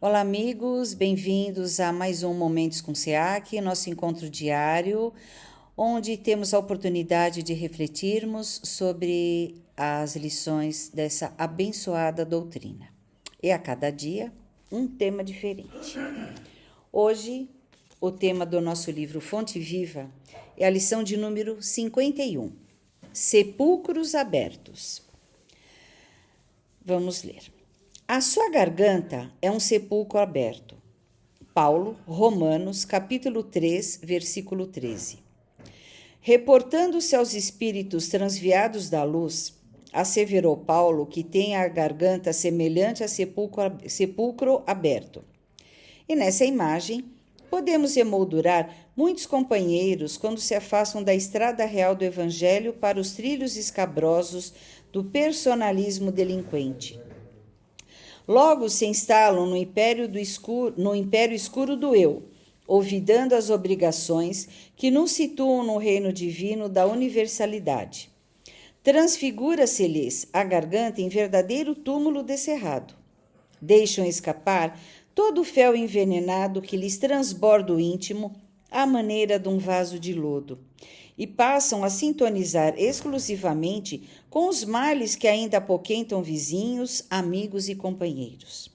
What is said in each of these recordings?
Olá, amigos, bem-vindos a mais um Momentos com SEAC, nosso encontro diário, onde temos a oportunidade de refletirmos sobre as lições dessa abençoada doutrina. E a cada dia, um tema diferente. Hoje, o tema do nosso livro Fonte Viva é a lição de número 51, Sepulcros Abertos. Vamos ler. A sua garganta é um sepulcro aberto. Paulo, Romanos, capítulo 3, versículo 13. Reportando-se aos espíritos transviados da luz, asseverou Paulo que tem a garganta semelhante a sepulcro aberto. E nessa imagem, podemos emoldurar muitos companheiros quando se afastam da estrada real do Evangelho para os trilhos escabrosos do personalismo delinquente. Logo se instalam no império escuro do eu, olvidando as obrigações que nos situam no reino divino da universalidade. Transfigura-se-lhes a garganta em verdadeiro túmulo descerrado. Deixam escapar todo o fel envenenado que lhes transborda o íntimo à maneira de um vaso de lodo, e passam a sintonizar exclusivamente com os males que ainda apoquentam vizinhos, amigos e companheiros.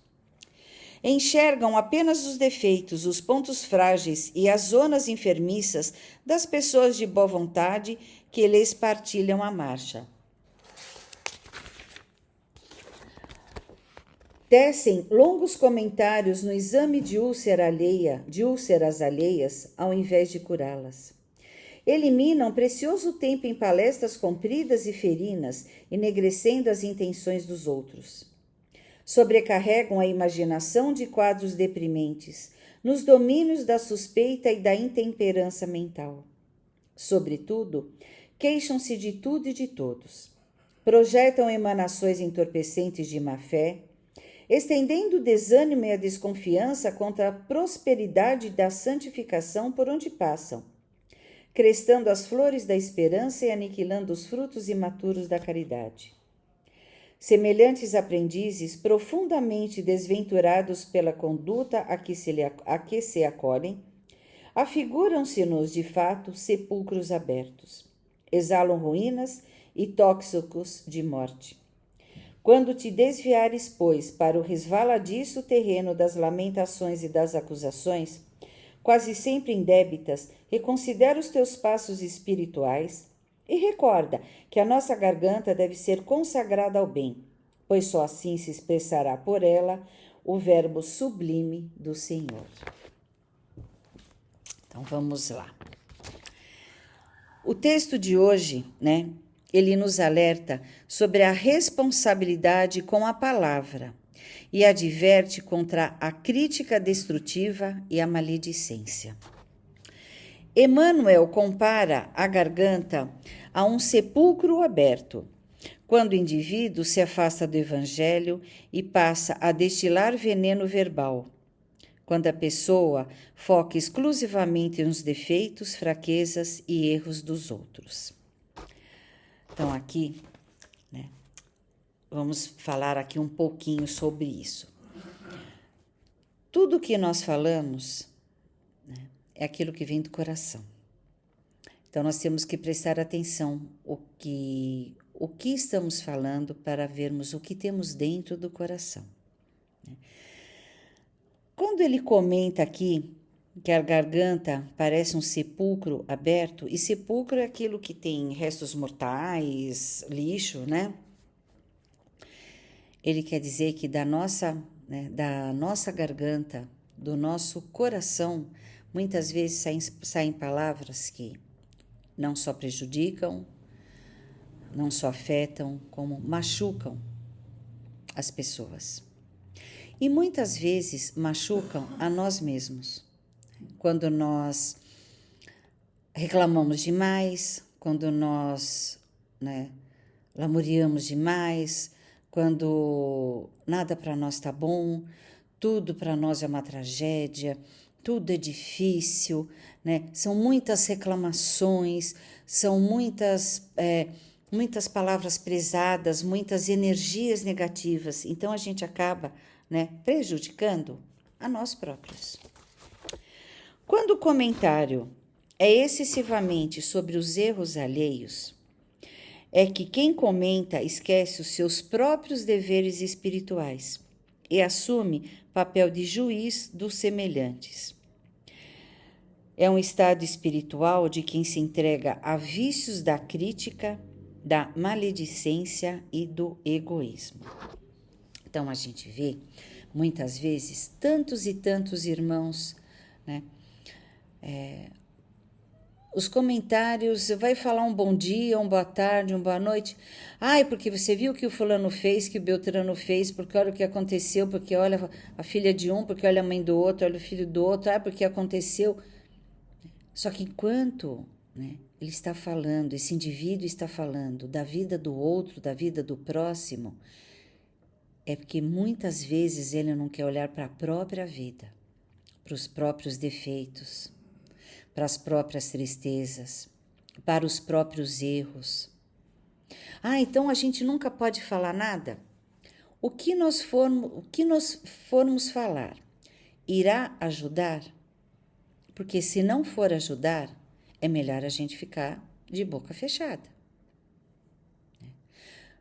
Enxergam apenas os defeitos, os pontos frágeis e as zonas enfermiças das pessoas de boa vontade que lhes partilham a marcha. Tecem longos comentários no exame de úlceras alheias, ao invés de curá-las. Eliminam precioso tempo em palestras compridas e ferinas, enegrecendo as intenções dos outros. Sobrecarregam a imaginação de quadros deprimentes, nos domínios da suspeita e da intemperança mental. Sobretudo, queixam-se de tudo e de todos. Projetam emanações entorpecentes de má-fé, estendendo o desânimo e a desconfiança contra a prosperidade da santificação por onde passam, crestando as flores da esperança e aniquilando os frutos imaturos da caridade. Semelhantes aprendizes, profundamente desventurados pela conduta a que se acolhem, afiguram-se-nos, de fato, sepulcros abertos. Exalam ruínas e tóxicos de morte. Quando te desviares, pois, para o resvaladiço terreno das lamentações e das acusações, quase sempre indébitas, reconsidera os teus passos espirituais e recorda que a nossa garganta deve ser consagrada ao bem, pois só assim se expressará por ela o verbo sublime do Senhor. Então vamos lá. O texto de hoje, ele nos alerta sobre a responsabilidade com a palavra e adverte contra a crítica destrutiva e a maledicência. Emmanuel compara a garganta a um sepulcro aberto, quando o indivíduo se afasta do Evangelho e passa a destilar veneno verbal, quando a pessoa foca exclusivamente nos defeitos, fraquezas e erros dos outros. Então, aqui, vamos falar aqui um pouquinho sobre isso. Tudo que nós falamos é aquilo que vem do coração. Então, nós temos que prestar atenção o que estamos falando para vermos o que temos dentro do coração. Quando ele comenta aqui que a garganta parece um sepulcro aberto, e sepulcro é aquilo que tem restos mortais, lixo, Ele quer dizer que da nossa garganta, do nosso coração, muitas vezes saem palavras que não só prejudicam, não só afetam, como machucam as pessoas. E muitas vezes machucam a nós mesmos. Quando nós reclamamos demais, quando nós lamuriamos demais, quando nada para nós está bom, tudo para nós é uma tragédia, tudo é difícil, São muitas reclamações, são muitas palavras pesadas, muitas energias negativas. Então a gente acaba, prejudicando a nós próprios. Quando o comentário é excessivamente sobre os erros alheios, é que quem comenta esquece os seus próprios deveres espirituais e assume papel de juiz dos semelhantes. É um estado espiritual de quem se entrega a vícios da crítica, da maledicência e do egoísmo. Então a gente vê, muitas vezes, tantos e tantos irmãos, né? Os comentários, vai falar um bom dia, uma boa tarde, uma boa noite. Ai, porque você viu o que o fulano fez, que o Beltrano fez, porque olha o que aconteceu, porque olha a filha de um, porque olha a mãe do outro, olha o filho do outro, porque aconteceu. Só que enquanto, né, ele está falando, esse indivíduo está falando da vida do outro, da vida do próximo, é porque muitas vezes ele não quer olhar para a própria vida, para os próprios defeitos, para as próprias tristezas, para os próprios erros. Então a gente nunca pode falar nada? O que nós formos falar irá ajudar? Porque se não for ajudar, é melhor a gente ficar de boca fechada.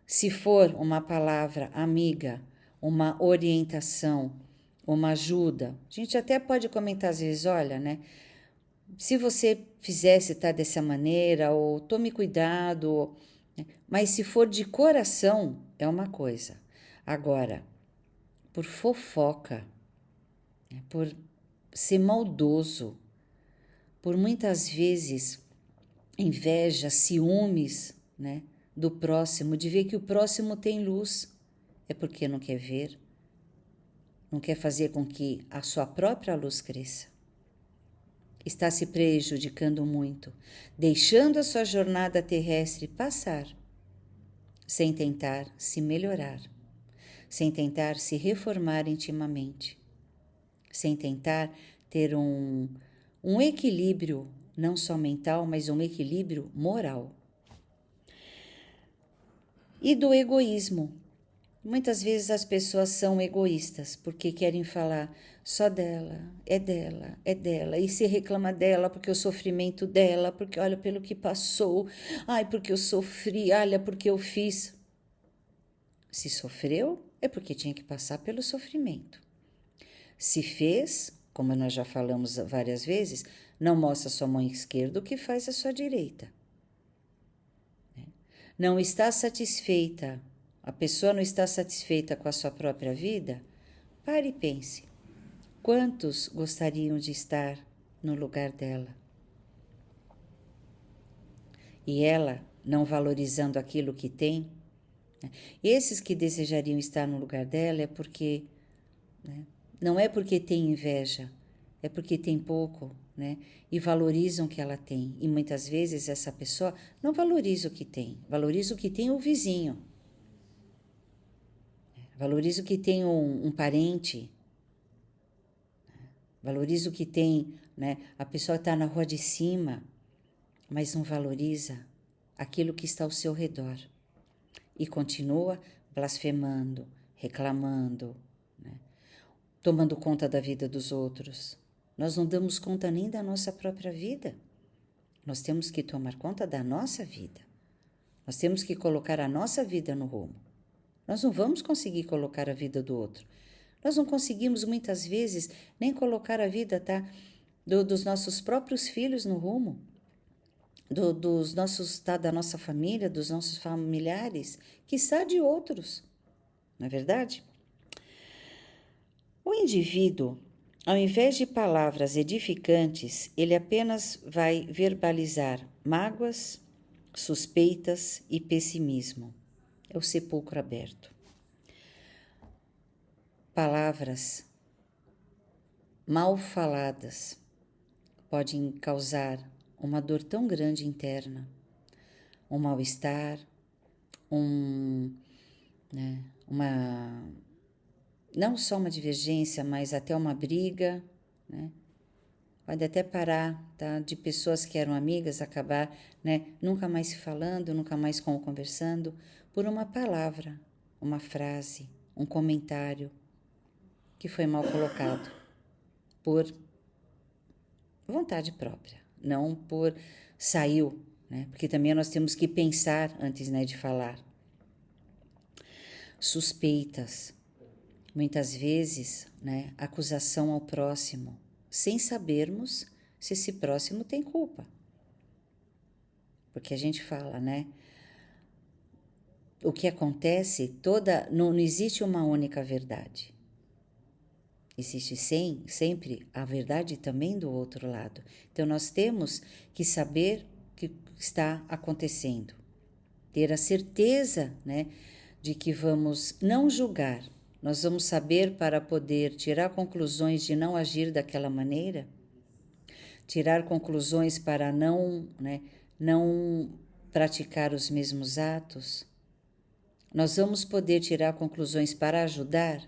Se for uma palavra amiga, uma orientação, uma ajuda, a gente até pode comentar às vezes, olha, né? Se você fizesse tá dessa maneira, ou tome cuidado, né? Mas se for de coração, é uma coisa. Agora, por fofoca, né? Por ser maldoso, por muitas vezes inveja, ciúmes, né? Do próximo, de ver que o próximo tem luz, é porque não quer ver, não quer fazer com que a sua própria luz cresça. Está se prejudicando muito, deixando a sua jornada terrestre passar, sem tentar se melhorar, sem tentar se reformar intimamente, sem tentar ter um equilíbrio, não só mental, mas um equilíbrio moral. E do egoísmo. Muitas vezes as pessoas são egoístas porque querem falar só dela, e se reclama dela porque o sofrimento dela, porque olha pelo que passou, porque eu sofri, olha porque eu fiz. Se sofreu, é porque tinha que passar pelo sofrimento. Se fez, como nós já falamos várias vezes, não mostra a sua mão esquerda o que faz a sua direita. Não está satisfeita, a pessoa não está satisfeita com a sua própria vida? Pare e pense. Quantos gostariam de estar no lugar dela? E ela, não valorizando aquilo que tem, né? Esses que desejariam estar no lugar dela é porque, né, não é porque tem inveja, é porque tem pouco, né? E valorizam o que ela tem. E muitas vezes essa pessoa não valoriza o que tem, valoriza o que tem o vizinho. Valoriza o que tem um parente, valoriza o que tem, né? A pessoa está na rua de cima, mas não valoriza aquilo que está ao seu redor. E continua blasfemando, reclamando, né? Tomando conta da vida dos outros. Nós não damos conta nem da nossa própria vida. Nós temos que tomar conta da nossa vida. Nós temos que colocar a nossa vida no rumo. Nós não vamos conseguir colocar a vida do outro. Nós não conseguimos, muitas vezes, nem colocar a vida dos nossos próprios filhos no rumo, da nossa família, dos nossos familiares, quiçá de outros. Não é verdade? O indivíduo, ao invés de palavras edificantes, ele apenas vai verbalizar mágoas, suspeitas e pessimismo. É o sepulcro aberto. Palavras mal faladas podem causar uma dor tão grande interna, um mal-estar, não só uma divergência, mas até uma briga, né? Pode até parar, tá? De pessoas que eram amigas acabar, né? Nunca mais se falando, nunca mais conversando, por uma palavra, uma frase, um comentário que foi mal colocado. por vontade própria, não por saiu, né? Porque também nós temos que pensar antes, né, de falar. Suspeitas, muitas vezes, né, acusação ao próximo, sem sabermos se esse próximo tem culpa. Porque a gente fala, né? O que acontece, não existe uma única verdade. Existe sempre a verdade também do outro lado. Então, nós temos que saber o que está acontecendo. Ter a certeza, né, de que vamos não julgar. Nós vamos saber para poder tirar conclusões de não agir daquela maneira. Tirar conclusões para não praticar os mesmos atos. Nós vamos poder tirar conclusões para ajudar?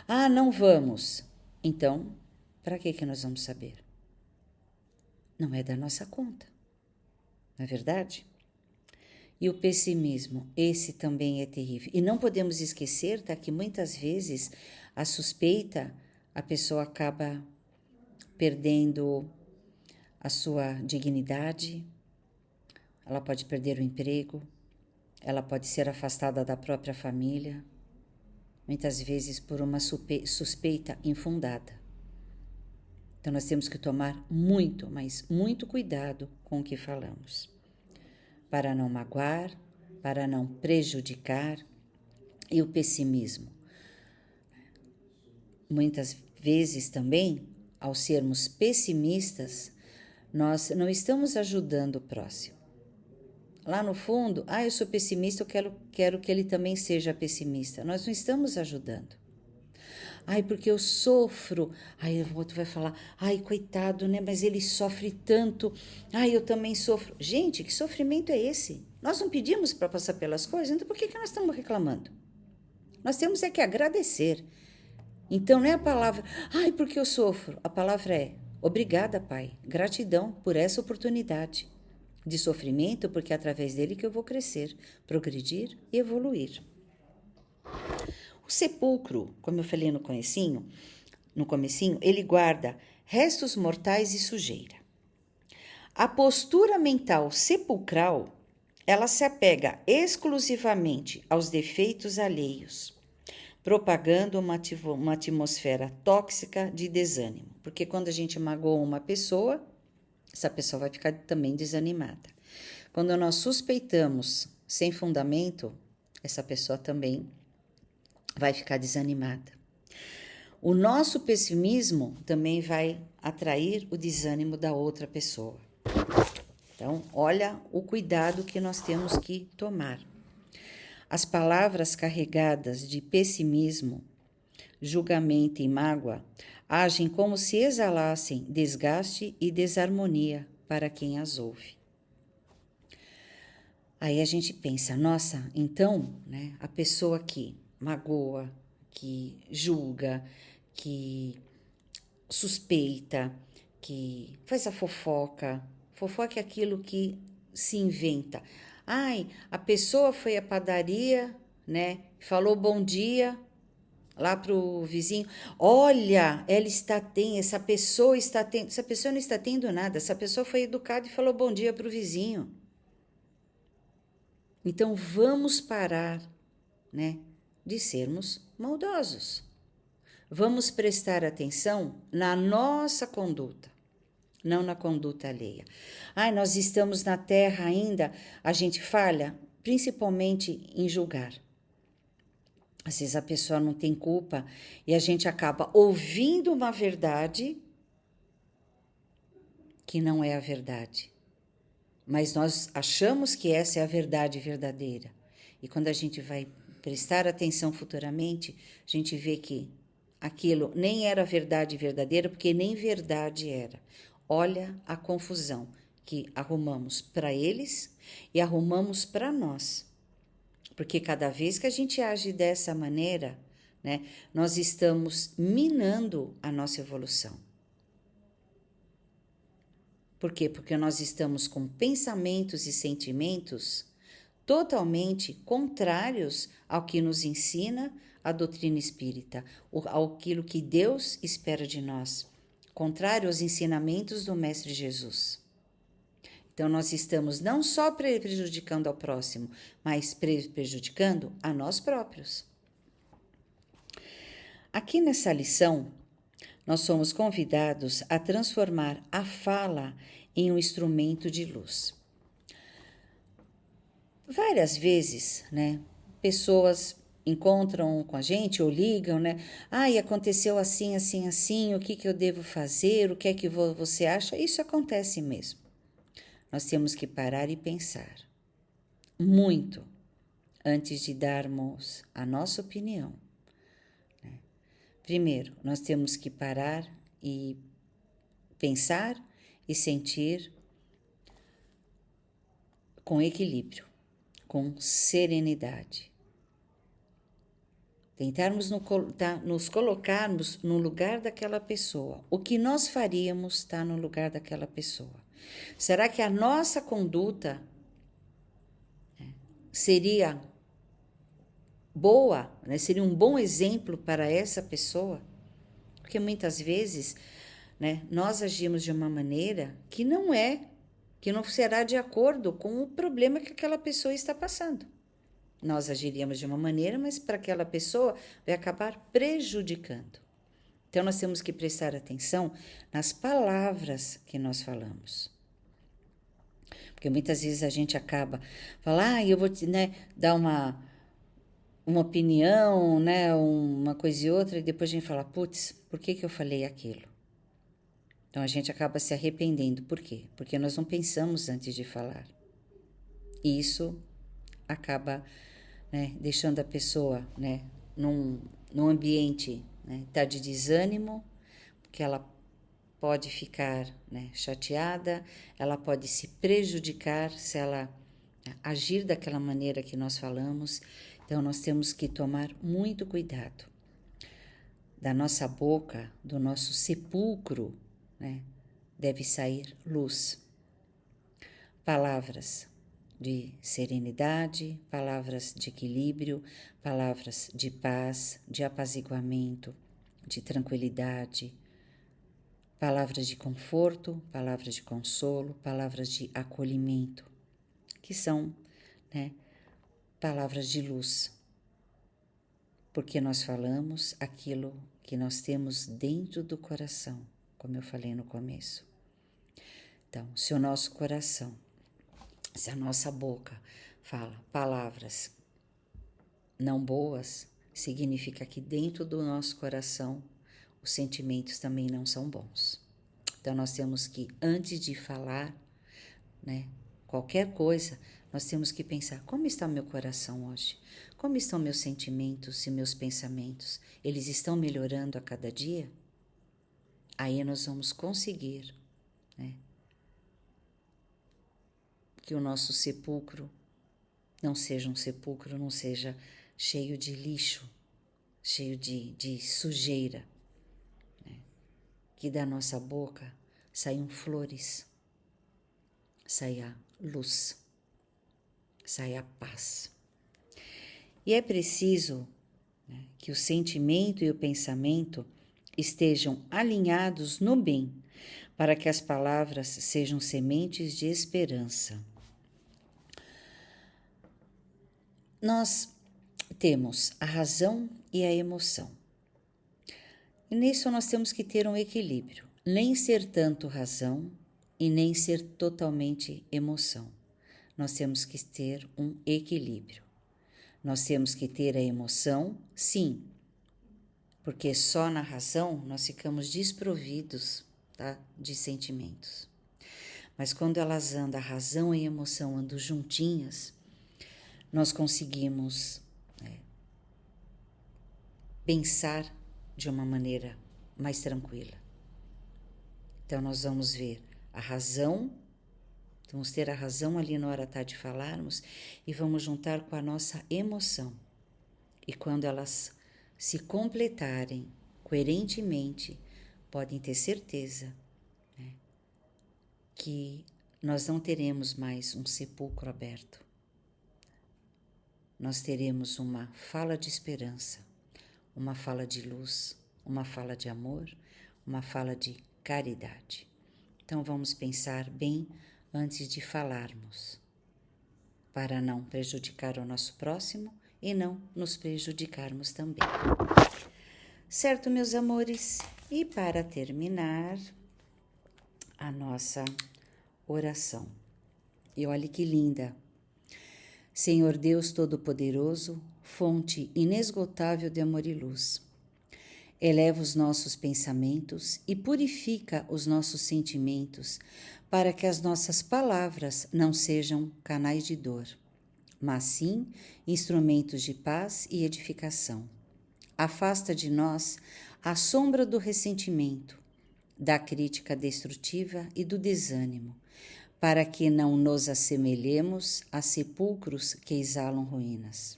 Ah, não vamos. Então, para que nós vamos saber? Não é da nossa conta, não é verdade? E o pessimismo, esse também é terrível. E não podemos esquecer, tá, que muitas vezes a suspeita, a pessoa acaba perdendo a sua dignidade, ela pode perder o emprego, ela pode ser afastada da própria família, muitas vezes por uma suspeita infundada. Então, nós temos que tomar muito, mas muito cuidado com o que falamos, para não magoar, para não prejudicar. E o pessimismo. Muitas vezes também, ao sermos pessimistas, nós não estamos ajudando o próximo. Lá no fundo, eu sou pessimista, eu quero que ele também seja pessimista. Nós não estamos ajudando. Porque eu sofro. O outro vai falar, coitado, né? Mas ele sofre tanto. Eu também sofro. Gente, que sofrimento é esse? Nós não pedimos para passar pelas coisas, então por que nós estamos reclamando? Nós temos que agradecer. Então não é a palavra, porque eu sofro. A palavra é, obrigada, Pai. Gratidão por essa oportunidade de sofrimento, porque é através dele que eu vou crescer, progredir e evoluir. O sepulcro, como eu falei no comecinho, ele guarda restos mortais e sujeira. A postura mental sepulcral, ela se apega exclusivamente aos defeitos alheios, propagando uma atmosfera tóxica de desânimo. Porque quando a gente magoa uma pessoa, essa pessoa vai ficar também desanimada. Quando nós suspeitamos sem fundamento, essa pessoa também vai ficar desanimada. O nosso pessimismo também vai atrair o desânimo da outra pessoa. Então, olha o cuidado que nós temos que tomar. As palavras carregadas de pessimismo, julgamento e mágoa agem como se exalassem desgaste e desarmonia para quem as ouve. Aí a gente pensa, nossa, então, né, a pessoa que magoa, que julga, que suspeita, que faz a fofoca é aquilo que se inventa. A pessoa foi à padaria, né, falou bom dia lá pro vizinho. Olha, essa pessoa não está tendo nada, essa pessoa foi educada e falou bom dia pro vizinho. Então, vamos parar, né, de sermos maldosos. Vamos prestar atenção na nossa conduta, não na conduta alheia. Nós estamos na terra ainda, a gente falha, principalmente em julgar. Às vezes a pessoa não tem culpa e a gente acaba ouvindo uma verdade que não é a verdade. Mas nós achamos que essa é a verdade verdadeira. E quando a gente vai prestar atenção futuramente, a gente vê que aquilo nem era verdade verdadeira, porque nem verdade era. Olha a confusão que arrumamos para eles e arrumamos para nós. Porque cada vez que a gente age dessa maneira, né, nós estamos minando a nossa evolução. Por quê? Porque nós estamos com pensamentos e sentimentos totalmente contrários ao que nos ensina a doutrina espírita, aquilo que Deus espera de nós. contrário aos ensinamentos do Mestre Jesus. Então, nós estamos não só prejudicando ao próximo, mas prejudicando a nós próprios. Aqui nessa lição, nós somos convidados a transformar a fala em um instrumento de luz. Várias vezes, pessoas encontram com a gente ou ligam, e aconteceu assim, assim, assim, o que eu devo fazer, o que é que você acha? Isso acontece mesmo. Nós temos que parar e pensar muito antes de darmos a nossa opinião. Primeiro, nós temos que parar e pensar e sentir com equilíbrio, com serenidade. Tentarmos nos colocarmos no lugar daquela pessoa. O que nós faríamos está no lugar daquela pessoa. Será que a nossa conduta seria boa, seria um bom exemplo para essa pessoa? Porque muitas vezes, nós agimos de uma maneira que não será de acordo com o problema que aquela pessoa está passando. Nós agiríamos de uma maneira, mas para aquela pessoa vai acabar prejudicando. Então, nós temos que prestar atenção nas palavras que nós falamos. Porque muitas vezes a gente acaba falando, eu vou te dar uma opinião, uma coisa e outra, e depois a gente fala, putz, por que eu falei aquilo? Então, a gente acaba se arrependendo. Por quê? Porque nós não pensamos antes de falar. E isso acaba deixando a pessoa num ambiente tá de desânimo, porque ela pode ficar chateada, ela pode se prejudicar se ela agir daquela maneira que nós falamos. Então, nós temos que tomar muito cuidado. Da nossa boca, do nosso sepulcro, deve sair luz. Palavras de serenidade, palavras de equilíbrio, palavras de paz, de apaziguamento, de tranquilidade, palavras de conforto, palavras de consolo, palavras de acolhimento, que são, palavras de luz, porque nós falamos aquilo que nós temos dentro do coração, como eu falei no começo. Então, se o nosso coração, se a nossa boca fala palavras não boas, significa que dentro do nosso coração os sentimentos também não são bons. Então, nós temos que, antes de falar, qualquer coisa, nós temos que pensar, como está o meu coração hoje? Como estão meus sentimentos e meus pensamentos? Eles estão melhorando a cada dia? Aí nós vamos conseguir, que o nosso sepulcro não seja um sepulcro, não seja cheio de lixo, cheio de sujeira. Que da nossa boca saiam flores, saia luz, saia paz. E é preciso que o sentimento e o pensamento estejam alinhados no bem, para que as palavras sejam sementes de esperança. Nós temos a razão e a emoção. E nisso nós temos que ter um equilíbrio, nem ser tanto razão e nem ser totalmente emoção. Nós temos que ter um equilíbrio. Nós temos que ter a emoção, sim, porque só na razão nós ficamos desprovidos, de sentimentos. Mas quando elas andam, a razão e a emoção andam juntinhas, nós conseguimos pensar de uma maneira mais tranquila. Então, nós vamos ver a razão, vamos ter a razão ali na hora de falarmos e vamos juntar com a nossa emoção. E quando elas se completarem coerentemente, podem ter certeza que nós não teremos mais um sepulcro aberto. Nós teremos uma fala de esperança, uma fala de luz, uma fala de amor, uma fala de caridade. Então vamos pensar bem antes de falarmos, para não prejudicar o nosso próximo e não nos prejudicarmos também. Certo, meus amores? E para terminar a nossa oração. E olhe que linda. Senhor Deus Todo-Poderoso, fonte inesgotável de amor e luz, eleva os nossos pensamentos e purifica os nossos sentimentos para que as nossas palavras não sejam canais de dor, mas sim instrumentos de paz e edificação. Afasta de nós a sombra do ressentimento, da crítica destrutiva e do desânimo, para que não nos assemelhemos a sepulcros que exalam ruínas.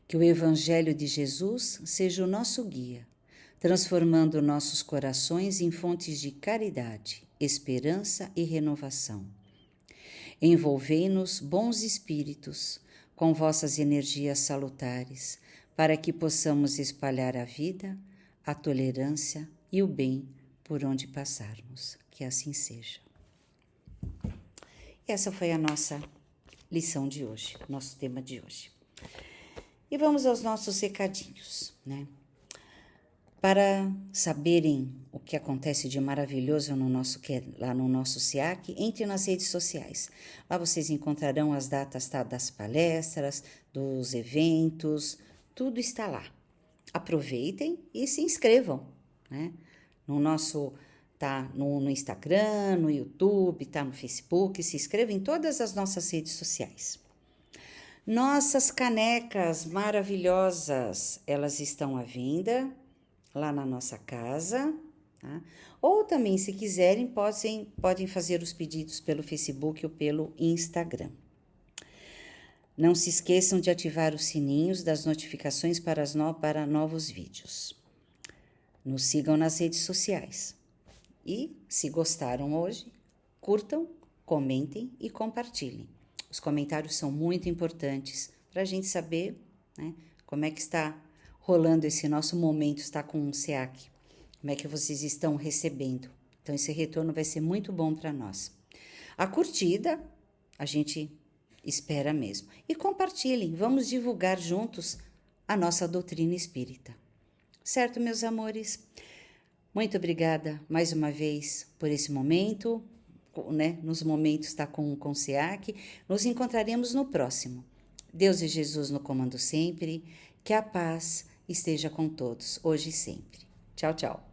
Que o Evangelho de Jesus seja o nosso guia, transformando nossos corações em fontes de caridade, esperança e renovação. Envolvei-nos, bons espíritos, com vossas energias salutares, para que possamos espalhar a vida, a tolerância e o bem por onde passarmos. Que assim seja. Essa foi a nossa lição de hoje, nosso tema de hoje. E vamos aos nossos recadinhos, né? Para saberem o que acontece de maravilhoso lá no nosso SEAC, entre nas redes sociais. Lá vocês encontrarão as datas das palestras, dos eventos, tudo está lá. Aproveitem e se inscrevam, né? No nosso, tá no Instagram, no YouTube, tá no Facebook, se inscrevam em todas as nossas redes sociais. Nossas canecas maravilhosas, elas estão à venda lá na nossa casa, tá? Ou também, se quiserem, podem fazer os pedidos pelo Facebook ou pelo Instagram. Não se esqueçam de ativar os sininhos das notificações para novos vídeos. Nos sigam nas redes sociais. E, se gostaram hoje, curtam, comentem e compartilhem. Os comentários são muito importantes para a gente saber, né, como é que está rolando esse nosso momento, está com o SEAC, como é que vocês estão recebendo. Então, esse retorno vai ser muito bom para nós. A curtida, a gente espera mesmo. E compartilhem, vamos divulgar juntos a nossa doutrina espírita. Certo, meus amores? Muito obrigada mais uma vez por esse momento, né? Nos momentos está com o SEAC. Nos encontraremos no próximo. Deus e Jesus no comando sempre. Que a paz esteja com todos, hoje e sempre. Tchau, tchau.